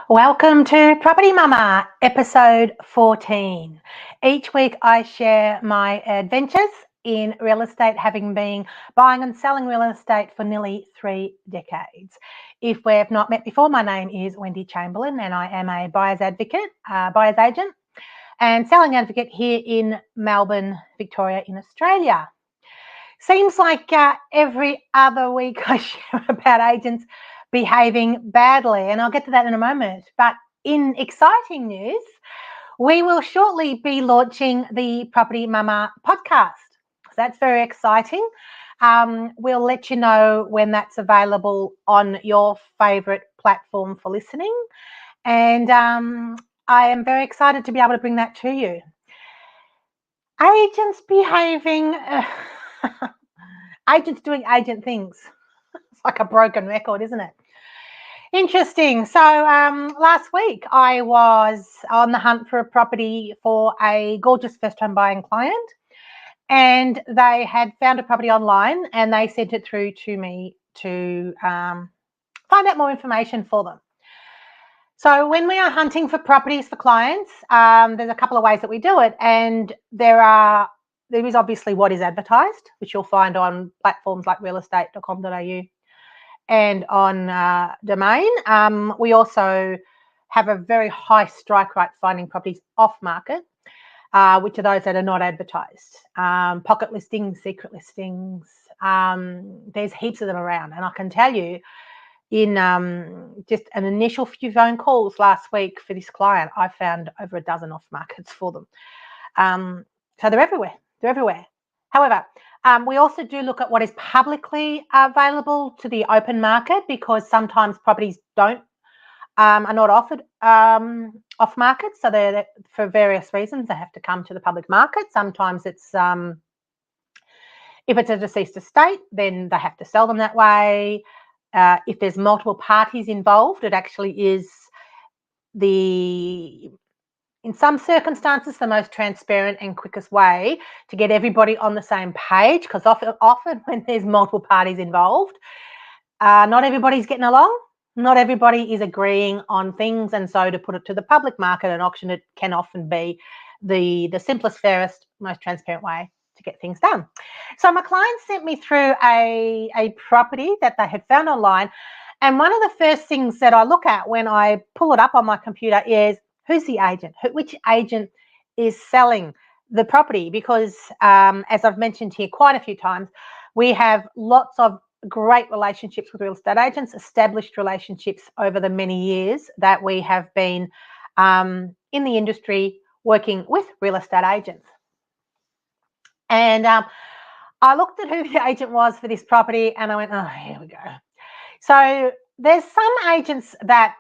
Welcome to Property Mama, episode 14. Each week I share my adventures in real estate, having been buying and selling real estate for nearly 3 decades. If we've not met before, my name is Wendy Chamberlain and I am a buyer's advocate, buyer's agent and selling advocate here in Melbourne, Victoria in Australia. Seems like every other week I share about agents behaving badly, and I'll get to that in a moment. But in exciting news, we will shortly be launching the Property Mama podcast. So that's very exciting. We'll let you know when that's available on your favourite platform for listening. And I am very excited to be able to bring that to you. Agents behaving, agents doing agent things. It's like a broken record, isn't it? Interesting. So last week I was on the hunt for a property for a gorgeous first-time buying client, and they had found a property online and they sent it through to me to find out more information for them. So when we are hunting for properties for clients, there's a couple of ways that we do it, and there is obviously what is advertised, which you'll find on platforms like realestate.com.au and on Domain. We also have a very high strike rate finding properties off market, which are those that are not advertised. Pocket listings, secret listings, there's heaps of them around. And I can tell you, in just an initial few phone calls last week for this client, I found over a dozen off markets for them. So they're everywhere. They're everywhere. However, we also do look at what is publicly available to the open market, because sometimes properties are not offered off market. So they're, for various reasons, they have to come to the public market. Sometimes it's if it's a deceased estate, then they have to sell them that way. If there's multiple parties involved, it actually is in some circumstances, the most transparent and quickest way to get everybody on the same page, because often when there's multiple parties involved, not everybody's getting along. Not everybody is agreeing on things, and so to put it to the public market and auction it can often be the simplest, fairest, most transparent way to get things done. So my client sent me through a property that they had found online, and one of the first things that I look at when I pull it up on my computer is, who's the agent? Which agent is selling the property? Because as I've mentioned here quite a few times, we have lots of great relationships with real estate agents, established relationships over the many years that we have been in the industry working with real estate agents. And I looked at who the agent was for this property and I went, oh, here we go. So there's some agents that,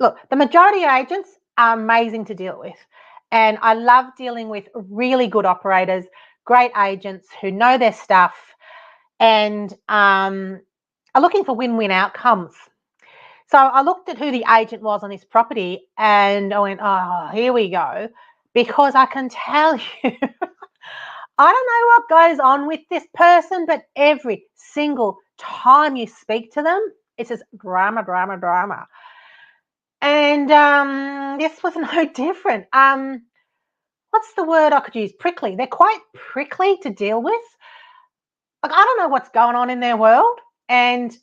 look, the majority of agents are amazing to deal with. And I love dealing with really good operators, great agents who know their stuff and are looking for win-win outcomes. So I looked at who the agent was on this property and I went, oh, here we go. Because I can tell you, I don't know what goes on with this person, but every single time you speak to them, it's just drama, drama, drama. And this was no different. What's the word I could use? Prickly. They're quite prickly to deal with. Like, I don't know what's going on in their world. And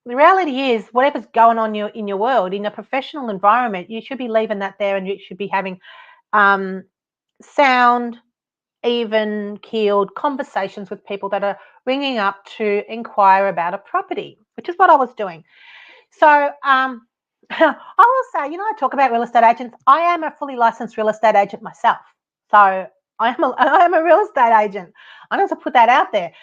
the reality is, whatever's going on in your world, in a professional environment, you should be leaving that there, and you should be having sound, even-keeled conversations with people that are ringing up to inquire about a property, which is what I was doing. So I will say, I talk about real estate agents. I am a fully licensed real estate agent myself. So I am a real estate agent. I need to put that out there.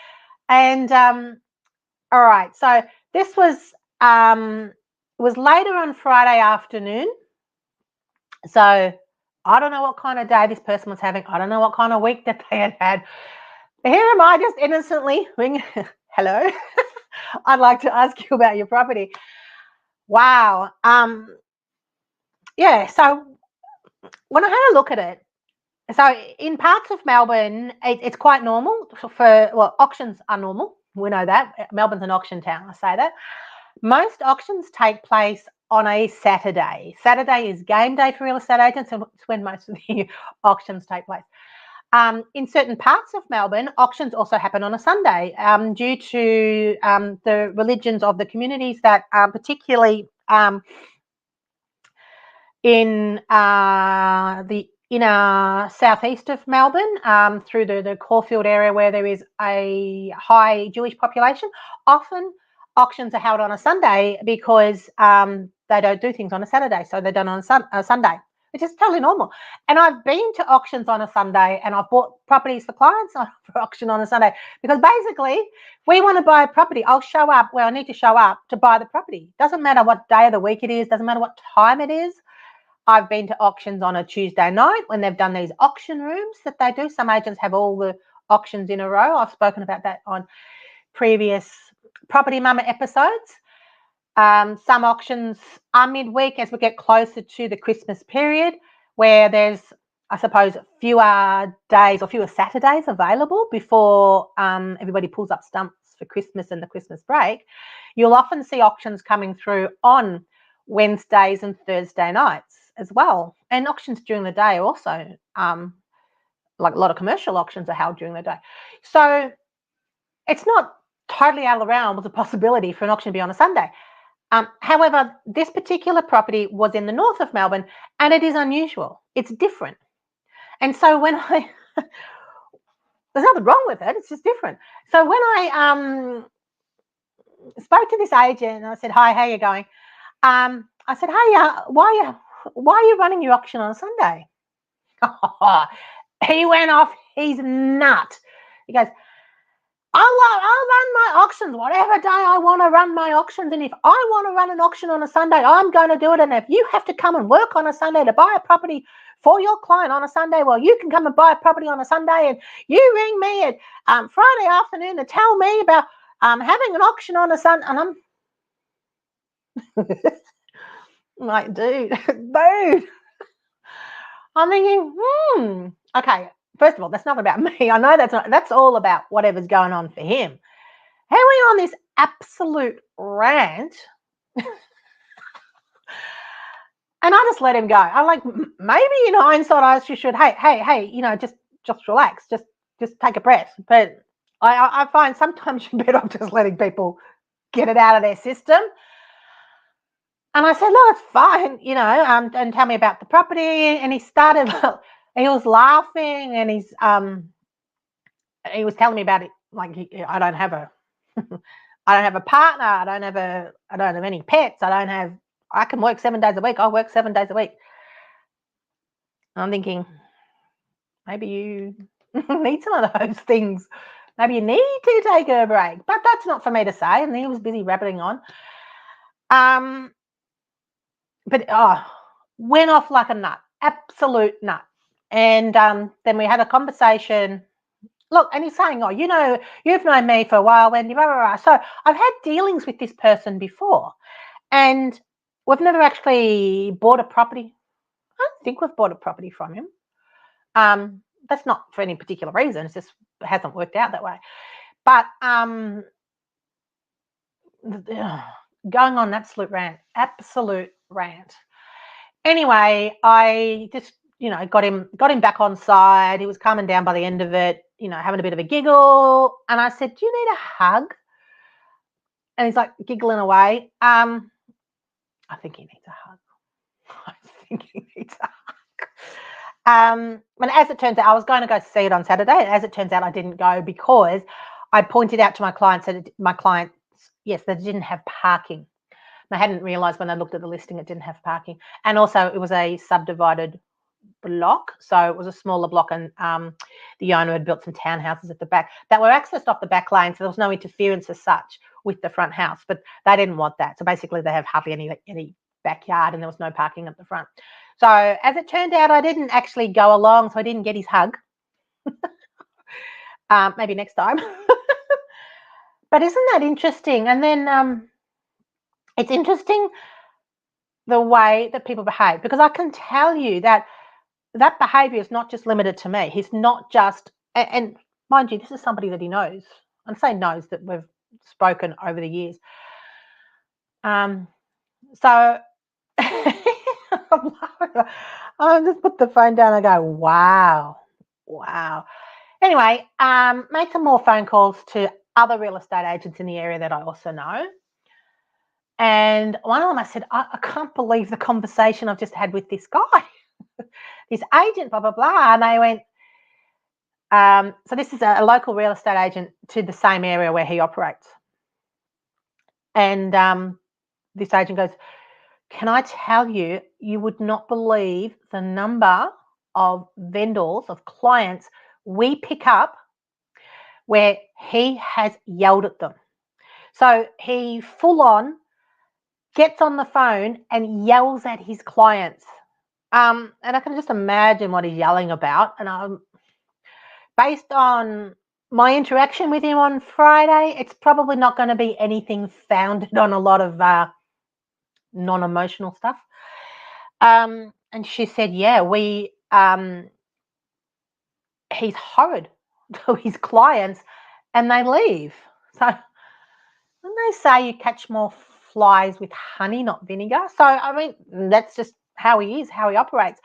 And all right, so this was later on Friday afternoon. So I don't know what kind of day this person was having. I don't know what kind of week that they had. Here am I just innocently ringing, hello, I'd like to ask you about your property. Wow. Yeah, so when I had a look at it, so in parts of Melbourne, it's quite normal auctions are normal. We know that. Melbourne's an auction town, I say that. Most auctions take place on a Saturday. Saturday is game day for real estate agents, and it's when most of the auctions take place. In certain parts of Melbourne, auctions also happen on a Sunday due to the religions of the communities that particularly in the inner southeast of Melbourne, through the Caulfield area where there is a high Jewish population, often auctions are held on a Sunday because they don't do things on a Saturday, so they're done on a Sunday, which is totally normal. And I've been to auctions on a Sunday, and I've bought properties for clients for auction on a Sunday, because basically, if we want to buy a property, I'll show up where I need to show up to buy the property. Doesn't matter what day of the week it is, doesn't matter what time it is. I've been to auctions on a Tuesday night when they've done these auction rooms that they do. Some agents have all the auctions in a row. I've spoken about that on previous Property Mama episodes. Some auctions are midweek as we get closer to the Christmas period, where there's, I suppose, fewer days or fewer Saturdays available before everybody pulls up stumps for Christmas and the Christmas break. You'll often see auctions coming through on Wednesdays and Thursday nights as well. And auctions during the day also, like a lot of commercial auctions are held during the day. So it's not totally out of the realm of the possibility for an auction to be on a Sunday. However, this particular property was in the north of Melbourne, and it is unusual. It's different. And so when I, there's nothing wrong with it, it's just different. So when I spoke to this agent and I said, "Hi, how are you going?" I said, "Hey, why are you running your auction on a Sunday?" He went off his nut. He goes, I'll run my auctions whatever day I want to run my auctions, and if I want to run an auction on a Sunday, I'm going to do it. And if you have to come and work on a Sunday to buy a property for your client on a Sunday, well, you can come and buy a property on a Sunday, and you ring me at Friday afternoon to tell me about having an auction on a Sunday. And I'm like, dude, I'm thinking, okay. First of all, that's not about me. I know that's all about whatever's going on for him. How are we on this absolute rant? And I just let him go. I'm like, maybe in hindsight, I should, hey, just relax, just take a breath. But I find sometimes you're better off just letting people get it out of their system. And I said, look, it's fine, and tell me about the property. And he started, he was laughing, and he was telling me about it. Like, I don't have a partner. I don't have any pets. I can work 7 days a week. I'll work 7 days a week. And I'm thinking, maybe you need some of those things. Maybe you need to take a break. But that's not for me to say. And he was busy rabbiting on. But went off like a nut, absolute nut. And then we had a conversation. Look, and he's saying, oh, you've known me for a while, Wendy, blah, blah, blah. So I've had dealings with this person before, and we've never actually bought a property. I don't think we've bought a property from him. That's not for any particular reason. It just hasn't worked out that way. But going on an absolute rant. Anyway, I just, got him back on side. He was calming down by the end of it, having a bit of a giggle. And I said, do you need a hug? And he's like giggling away. I think he needs a hug. And as it turns out, I was going to go see it on Saturday. And as it turns out, I didn't go because I pointed out to my clients that yes, they didn't have parking. And I hadn't realised when I looked at the listing it didn't have parking. And also it was a subdivided block, so it was a smaller block, and the owner had built some townhouses at the back that were accessed off the back lane, so there was no interference as such with the front house, but they didn't want that. So basically they have hardly any backyard, and there was no parking at the front. So as it turned out, I didn't actually go along, so I didn't get his hug. Maybe next time. But isn't that interesting? And then it's interesting the way that people behave, because I can tell you that behaviour is not just limited to me. He's not just, and mind you, this is somebody that he knows. I'm saying knows, that we've spoken over the years. So I just put the phone down and go, wow, wow. Anyway, made some more phone calls to other real estate agents in the area that I also know. And one of them, I said, I can't believe the conversation I've just had with this guy, this agent, blah, blah, blah. And they went, so this is a local real estate agent to the same area where he operates. And this agent goes, can I tell you, you would not believe the number of vendors, of clients we pick up where he has yelled at them. So he full on gets on the phone and yells at his clients. And I can just imagine what he's yelling about. And based on my interaction with him on Friday, it's probably not going to be anything founded on a lot of non-emotional stuff. And she said, yeah, he's horrid to his clients and they leave. So when they say you catch more flies with honey, not vinegar. So, I mean, that's just how he is, how he operates.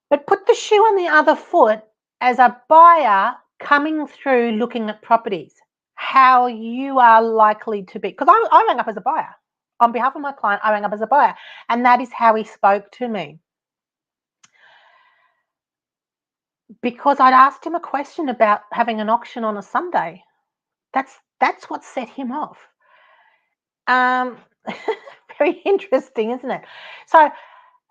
But put the shoe on the other foot as a buyer coming through looking at properties, how you are likely to be. Because I rang up as a buyer. On behalf of my client, I rang up as a buyer. And that is how he spoke to me. Because I'd asked him a question about having an auction on a Sunday. That's what set him off. Very interesting, isn't it? So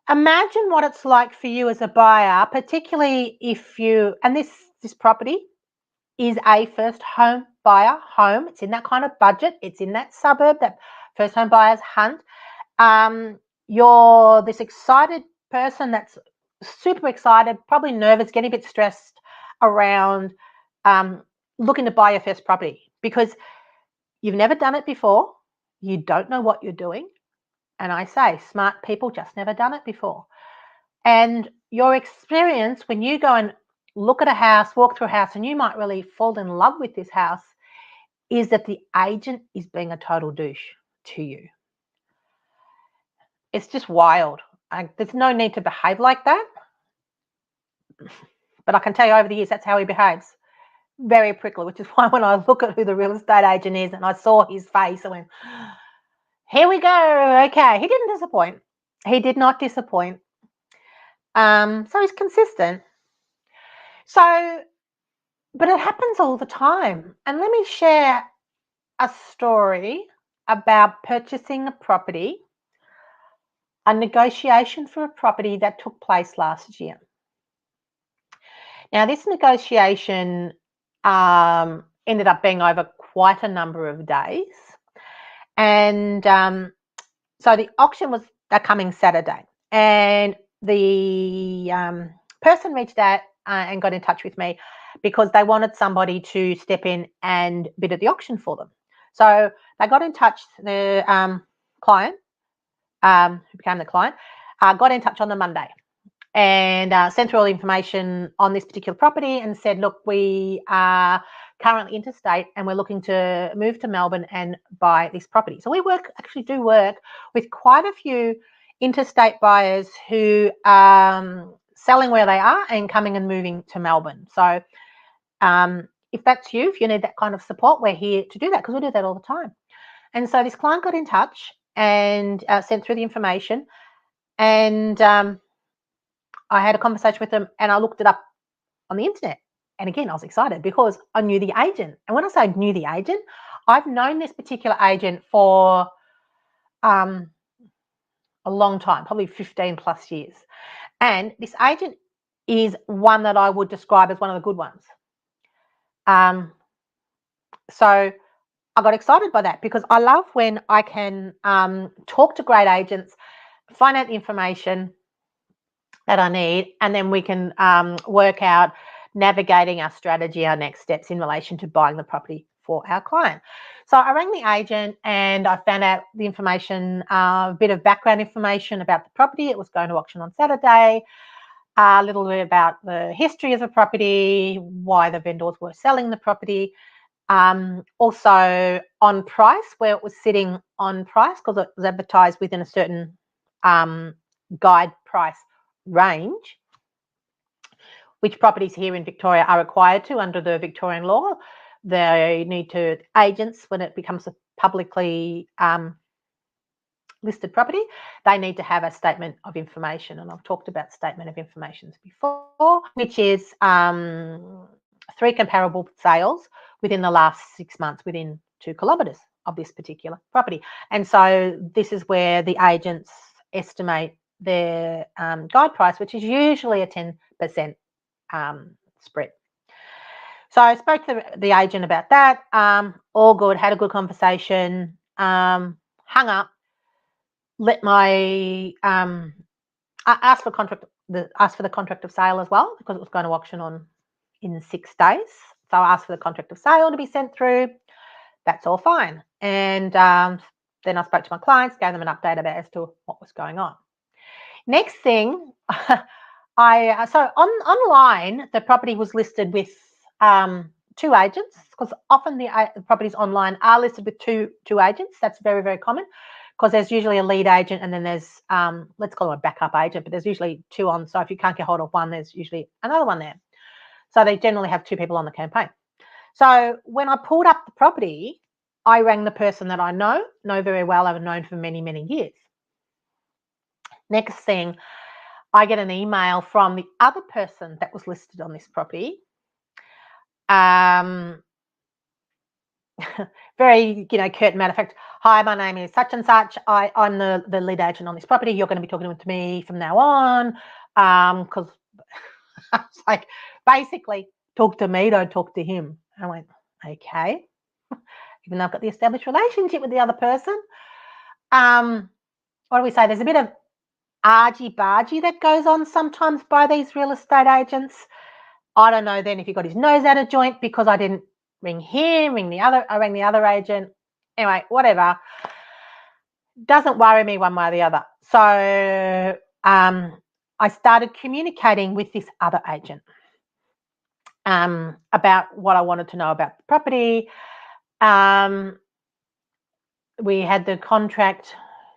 imagine what it's like for you as a buyer, particularly if you, and this property is a first home buyer home. It's in that kind of budget. It's in that suburb that first home buyers hunt. You're this excited person that's super excited, probably nervous, getting a bit stressed around looking to buy your first property because you've never done it before. You don't know what you're doing. And I say, smart people just never done it before. And your experience when you go and look at a house, walk through a house, and you might really fall in love with this house, is that the agent is being a total douche to you. It's just wild. There's no need to behave like that. But I can tell you over the years, that's how he behaves. Very prickly, which is why when I look at who the real estate agent is and I saw his face, I went, here we go. Okay. He didn't disappoint. He did not disappoint. So he's consistent. So, but it happens all the time. And let me share a story about purchasing a property, a negotiation for a property that took place last year. Now, this negotiation ended up being over quite a number of days. And so the auction was that coming Saturday. And the person reached out and got in touch with me because they wanted somebody to step in and bid at the auction for them. So they got in touch, the client, who became the client, got in touch on the Monday and sent through all the information on this particular property and said, look, we are currently interstate and we're looking to move to Melbourne and buy this property. So we actually do work with quite a few interstate buyers who are selling where they are and coming and moving to Melbourne. So if that's you, if you need that kind of support, we're here to do that because we do that all the time. And so this client got in touch and sent through the information, and I had a conversation with them and I looked it up on the internet. And again, I was excited because I knew the agent. And when I say I knew the agent, I've known this particular agent for a long time, probably 15 plus years. And this agent is one that I would describe as one of the good ones. So I got excited by that because I love when I can talk to great agents, find out the information that I need, and then we can work out navigating our strategy, our next steps in relation to buying the property for our client. So I rang the agent and I found out the information, a bit of background information about the property. It was going to auction on Saturday, a little bit about the history of the property, why the vendors were selling the property, also on price, where it was sitting on price because it was advertised within a certain guide price range, which properties here in Victoria are required to under the Victorian law. They need to, agents, when it becomes a publicly listed property, they need to have a statement of information. And I've talked about statement of information before, which is 3 comparable sales within the last 6 months within 2 kilometres of this particular property. And so this is where the agents estimate their guide price, which is usually a 10% spread. So I spoke to the agent about that. All good, had a good conversation, hung up, let my I asked for the contract of sale as well, because it was going to auction on in 6 days. So I asked for the contract of sale to be sent through. That's all fine. And then I spoke to my clients, gave them an update about as to what was going on. Next thing, so online the property was listed with 2 agents, because often the properties online are listed with two agents. That's very, very common, because there's usually a lead agent and then there's let's call it a backup agent, but there's usually 2 on. So if you can't get hold of one, there's usually another one there. So they generally have 2 people on the campaign. So when I pulled up the property, I rang the person that I know very well. I've known for many, many years. Next thing, I get an email from the other person that was listed on this property. Very, curt and matter of fact. Hi, my name is such and such. I'm the lead agent on this property. You're going to be talking to me from now on. Because it's like, basically, talk to me, don't talk to him. I went, okay. Even though I've got the established relationship with the other person. What do we say? There's a bit of argy-bargy that goes on sometimes by these real estate agents. I don't know then if he got his nose out of joint because I didn't ring him, I rang the other agent. Anyway, whatever. Doesn't worry me one way or the other. So I started communicating with this other agent about what I wanted to know about the property. We had the contract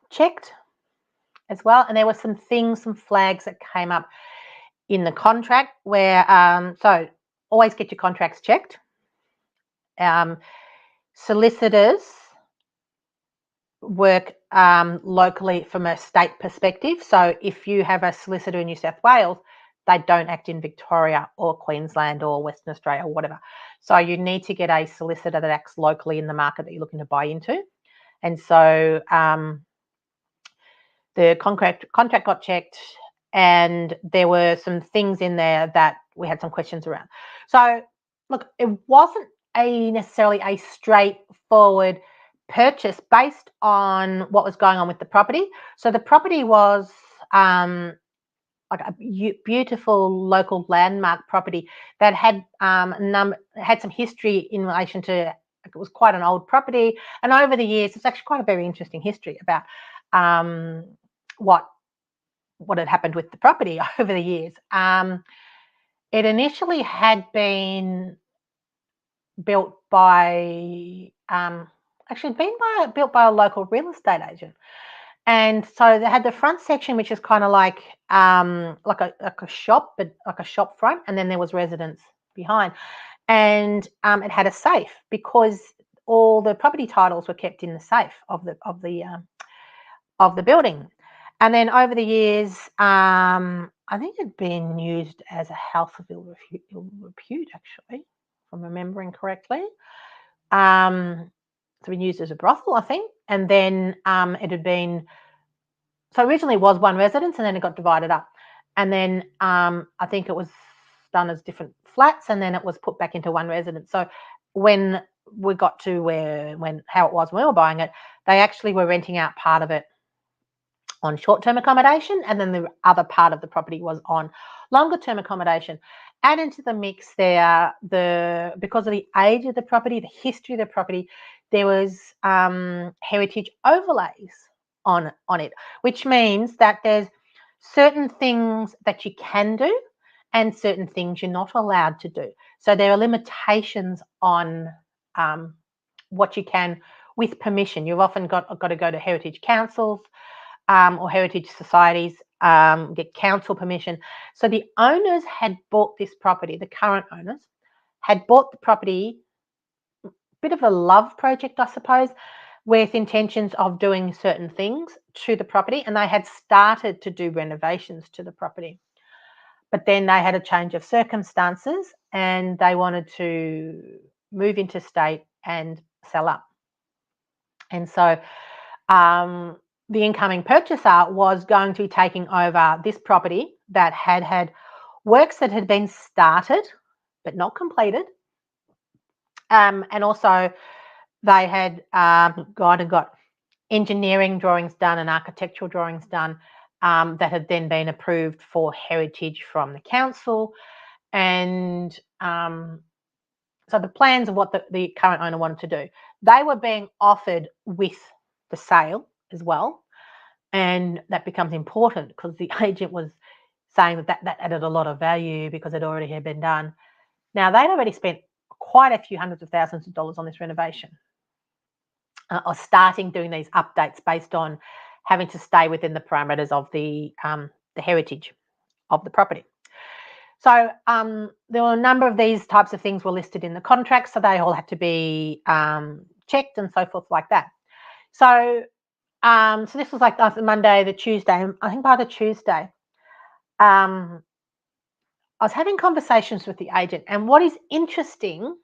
checked as well, and there were some flags that came up in the contract where, so always get your contracts checked. Solicitors work locally from a state perspective. So if you have a solicitor in New South Wales, they don't act in Victoria or Queensland or Western Australia or whatever. So you need to get a solicitor that acts locally in the market that you're looking to buy into. And so the contract got checked, and there were some things in there that we had some questions around. So look, it wasn't necessarily a straightforward purchase based on what was going on with the property. So the property was like a beautiful local landmark property that had had some history in relation to, it was quite an old property, and over the years it's actually quite a very interesting history about what had happened with the property over the years. It initially had been built by built by a local real estate agent. And so they had the front section, which is kind of like a shop, but like a shop front, and then there was residence behind. And it had a safe because all the property titles were kept in the safe of the building. And then over the years, I think it had been used as a house of ill repute, actually, if I'm remembering correctly. It's been used as a brothel, I think. And then it had been, so originally it was one residence, and then it got divided up. And then I think it was done as different flats, and then it was put back into one residence. So when we got to how it was when we were buying it, they actually were renting out part of it on short-term accommodation, and then the other part of the property was on longer-term accommodation. Add into the mix there, because of the age of the property, the history of the property, there was heritage overlays on it, which means that there's certain things that you can do and certain things you're not allowed to do. So there are limitations on what you can with permission. You've often got to go to heritage councils or heritage societies get council permission. So the owners had bought this property, the current owners had bought the property, bit of a love project, I suppose, with intentions of doing certain things to the property, and they had started to do renovations to the property. But then they had a change of circumstances and they wanted to move interstate and sell up. And so the incoming purchaser was going to be taking over this property that had works that had been started but not completed. And also they had gone and got engineering drawings done and architectural drawings done that had then been approved for heritage from the council. And so the plans of what the current owner wanted to do, they were being offered with the sale as well. And that becomes important because the agent was saying that added a lot of value because it already had been done. Now, they'd already spent quite a few hundreds of thousands of dollars on this renovation, or starting doing these updates based on having to stay within the parameters of the heritage of the property. So there were a number of these types of things were listed in the contract, so they all had to be checked and so forth like that. So so this was like the Monday, the Tuesday. I think by the Tuesday, I was having conversations with the agent, and what is interesting,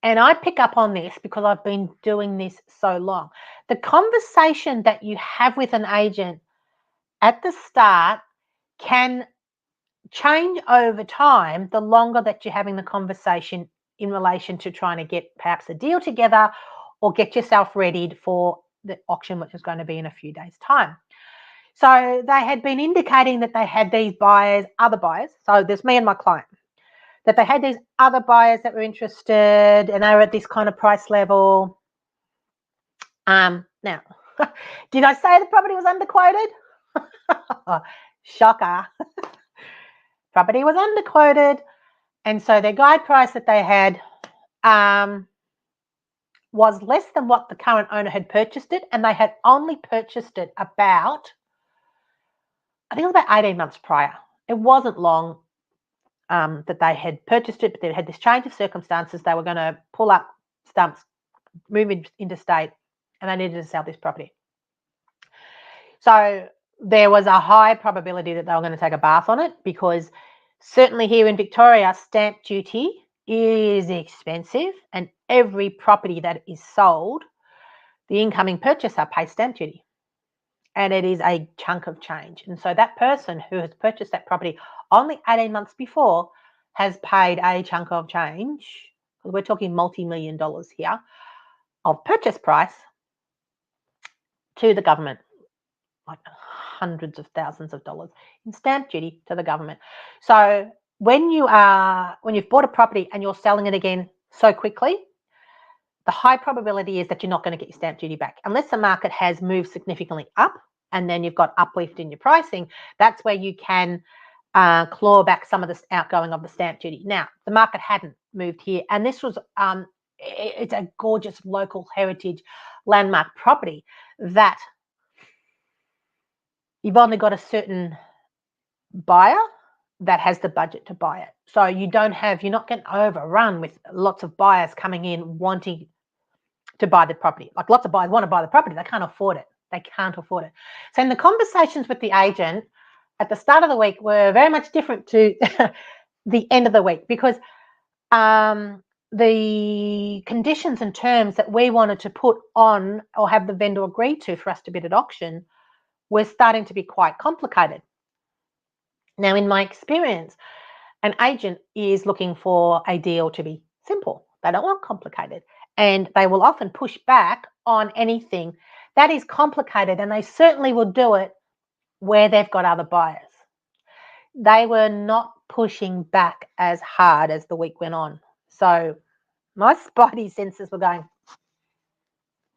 and I pick up on this because I've been doing this so long, the conversation that you have with an agent at the start can change over time the longer that you're having the conversation in relation to trying to get perhaps a deal together or get yourself readied for the auction, which is going to be in a few days' time. So they had been indicating that they had these buyers, other buyers. So there's me and my client, that they had these other buyers that were interested and they were at this kind of price level. Now, did I say the property was underquoted? Shocker. Property was underquoted, and so their guide price that they had was less than what the current owner had purchased it, and they had only purchased it about, I think it was about 18 months prior. It wasn't long that they had purchased it, but they had this change of circumstances. They were going to pull up stumps, move interstate, and they needed to sell this property. So there was a high probability that they were going to take a bath on it, because certainly here in Victoria, stamp duty is expensive, and every property that is sold, the incoming purchaser pays stamp duty, and it is a chunk of change. And so that person who has purchased that property only 18 months before has paid a chunk of change, because we're talking multi-million dollars here, of purchase price to the government, like hundreds of thousands of dollars in stamp duty to the government. So when you've bought a property and you're selling it again so quickly, the high probability is that you're not going to get your stamp duty back unless the market has moved significantly up and then you've got uplift in your pricing. That's where you can claw back some of the outgoing of the stamp duty. Now, the market hadn't moved here, and this was it's a gorgeous local heritage landmark property that you've only got a certain buyer that has the budget to buy it. So you're not getting overrun with lots of buyers coming in wanting to buy the property. Like, lots of buyers want to buy the property, they can't afford it. So in the conversations with the agent at the start of the week were very much different to the end of the week, because the conditions and terms that we wanted to put on or have the vendor agree to for us to bid at auction were starting to be quite complicated. Now, in my experience, an agent is looking for a deal to be simple. They don't want complicated, and they will often push back on anything that is complicated, and they certainly will do it where they've got other buyers. They were not pushing back as hard as the week went on. So my spidey senses were going,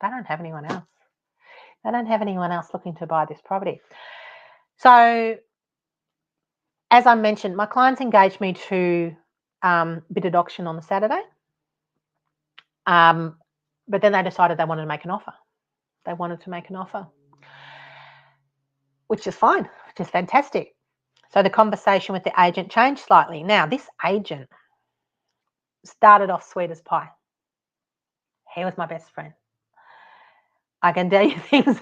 they don't have anyone else. They don't have anyone else looking to buy this property. So as I mentioned, my clients engaged me to bid at auction on the Saturday. But then they decided they wanted to make an offer. Which is fine, which is fantastic. So the conversation with the agent changed slightly. Now, this agent started off sweet as pie. He was my best friend. I can tell you things.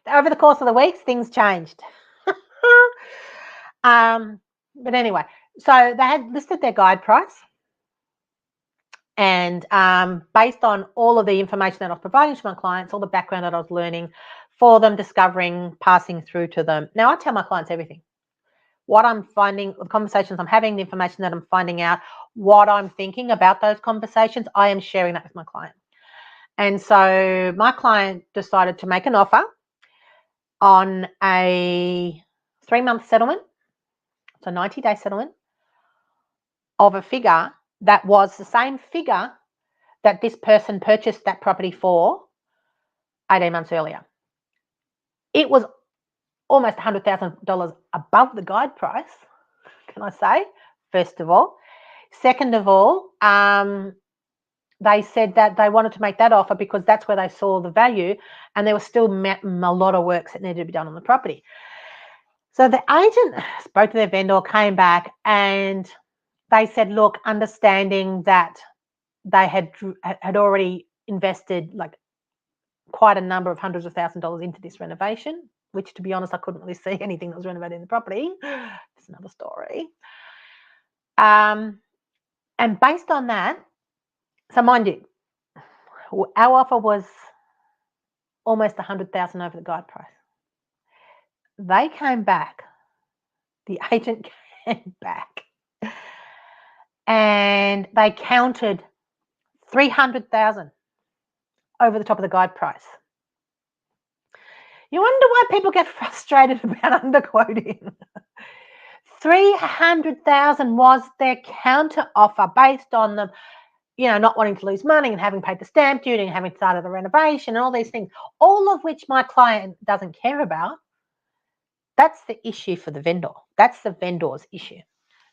Over the course of the weeks, things changed. But anyway, so they had listed their guide price. And based on all of the information that I was providing to my clients, all the background that I was learning for them, discovering, passing through to them. Now, I tell my clients everything. What I'm finding, the conversations I'm having, the information that I'm finding out, what I'm thinking about those conversations, I am sharing that with my client. And so my client decided to make an offer on a 3-month settlement, so 90-day settlement, of a figure that was the same figure that this person purchased that property for 18 months earlier. It was almost $100,000 above the guide price, can I say, first of all. Second of all, they said that they wanted to make that offer because that's where they saw the value, and there was still a lot of works that needed to be done on the property. So the agent spoke to their vendor, came back, and they said, look, understanding that they had already invested like quite a number of hundreds of $1,000s into this renovation, which, to be honest, I couldn't really see anything that was renovated in the property. It's another story. And based on that, so mind you, our offer was almost $100,000 over the guide price. They came back, the agent came back, and they counted $300,000 over the top of the guide price. You wonder why people get frustrated about underquoting. $300,000 was their counter offer based on them, not wanting to lose money and having paid the stamp duty and having started the renovation and all these things, all of which my client doesn't care about. That's the issue for the vendor. That's the vendor's issue.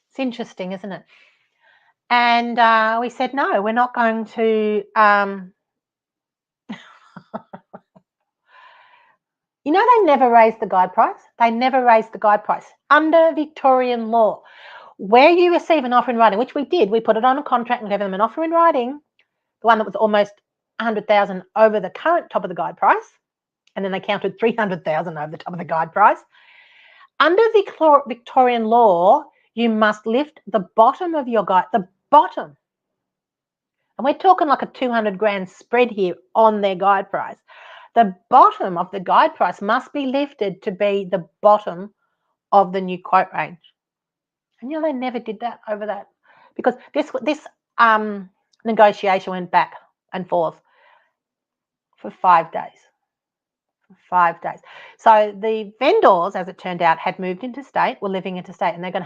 It's interesting, isn't it? And we said, no, we're not going to. They never raised the guide price. They never raised the guide price. Under Victorian law, where you receive an offer in writing, which we did, we put it on a contract and gave them an offer in writing, the one that was almost $100,000 over the current top of the guide price, and then they counted $300,000 over the top of the guide price. Under Victorian law, you must lift the bottom of your guide, the bottom. And we're talking like a 200 grand spread here on their guide price. The bottom of the guide price must be lifted to be the bottom of the new quote range. And they never did that over that, because this negotiation went back and forth for 5 days. 5 days. So the vendors, as it turned out, had moved interstate, were living interstate, and they're going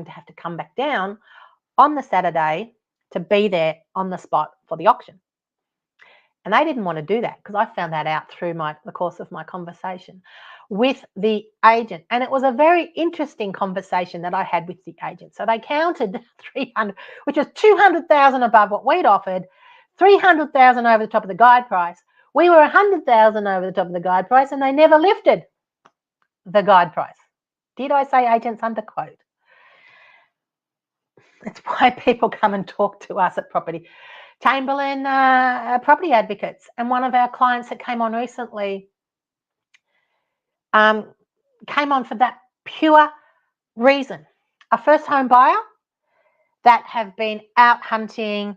to have to come back down on the Saturday to be there on the spot for the auction. And they didn't want to do that, because I found that out through the course of my conversation with the agent. And it was a very interesting conversation that I had with the agent. So they counted 300, which was 200,000 above what we'd offered, 300,000 over the top of the guide price. We were 100,000 over the top of the guide price, and they never lifted the guide price. Did I say agents underquote? That's why people come and talk to us at Wendy Chamberlain Property Advocates. And one of our clients that came on recently came on for that pure reason. A first home buyer that have been out hunting,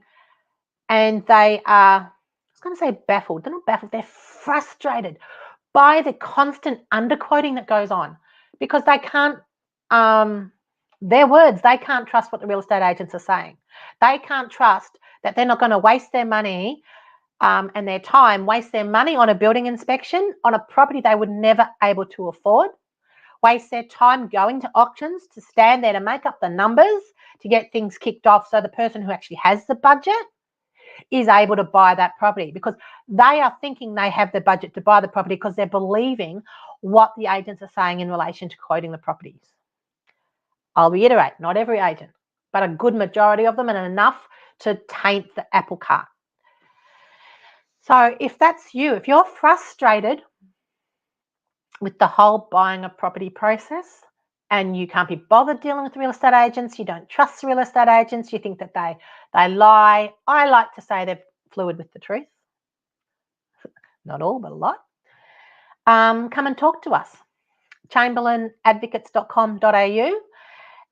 and they are, I was going to say baffled. They're not baffled. They're frustrated by the constant underquoting that goes on, because they can't, their words, they can't trust what the real estate agents are saying. They can't trust that they're not going to waste their money and their time, waste their money on a building inspection on a property they would never able to afford, waste their time going to auctions to stand there to make up the numbers to get things kicked off, so the person who actually has the budget is able to buy that property, because they are thinking they have the budget to buy the property because they're believing what the agents are saying in relation to quoting the properties. I'll reiterate, not every agent, but a good majority of them, and enough to taint the apple cart. So if that's you, if you're frustrated with the whole buying a property process and you can't be bothered dealing with real estate agents, you don't trust real estate agents, you think that they lie. I like to say they're fluid with the truth. Not all, but a lot. Come and talk to us. chamberlainadvocates.com.au,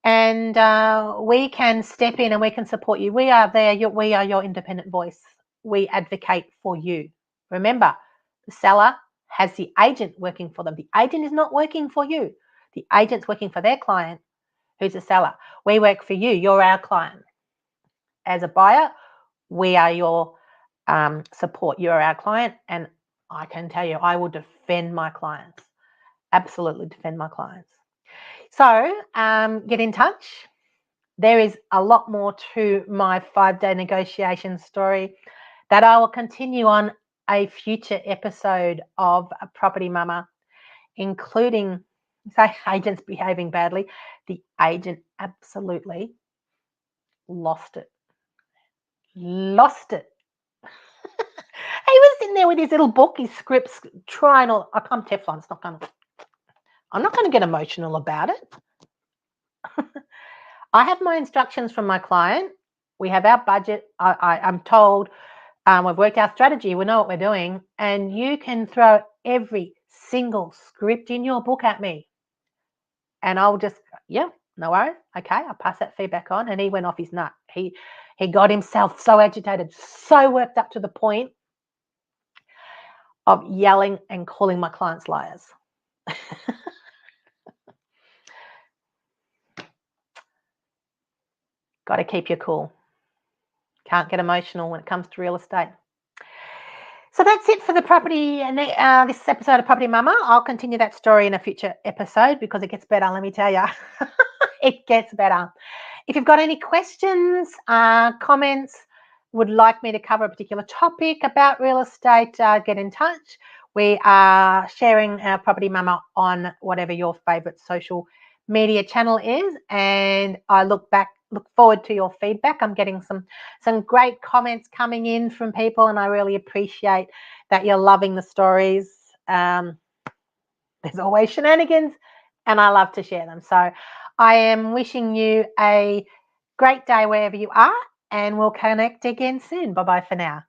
and we can step in and we can support you. We are there. We are your independent voice. We advocate for you. Remember, the seller has the agent working for them. The agent is not working for you. The agent's working for their client, who's a seller. We work for you. You're our client. As a buyer, we are your support. You're our client, and I can tell you, I will defend my clients. Absolutely defend my clients. So get in touch. There is a lot more to my 5-day negotiation story that I will continue on a future episode of Property Mama, including, say, agents behaving badly. The agent absolutely lost it. Lost it. He was sitting there with his little book, his scripts, trying all. I'm Teflon. It's not going to. I'm not going to get emotional about it. I have my instructions from my client. We have our budget. I'm told we've worked our strategy. We know what we're doing. And you can throw every single script in your book at me. And I'll just, yeah, no worries. Okay, I'll pass that feedback on. And he went off his nut. He got himself so agitated, so worked up to the point of yelling and calling my clients liars. Got to keep your cool. Can't get emotional when it comes to real estate. So that's it for the property, this episode of Property Mama. I'll continue that story in a future episode because it gets better, let me tell you. It gets better. If you've got any questions, comments, would like me to cover a particular topic about real estate, get in touch. We are sharing our Property Mama on whatever your favourite social media channel is, and I look forward to your feedback. I'm getting some great comments coming in from people, and I really appreciate that you're loving the stories. There's always shenanigans, and I love to share them. So I am wishing you a great day wherever you are, and we'll connect again soon. Bye-bye for now.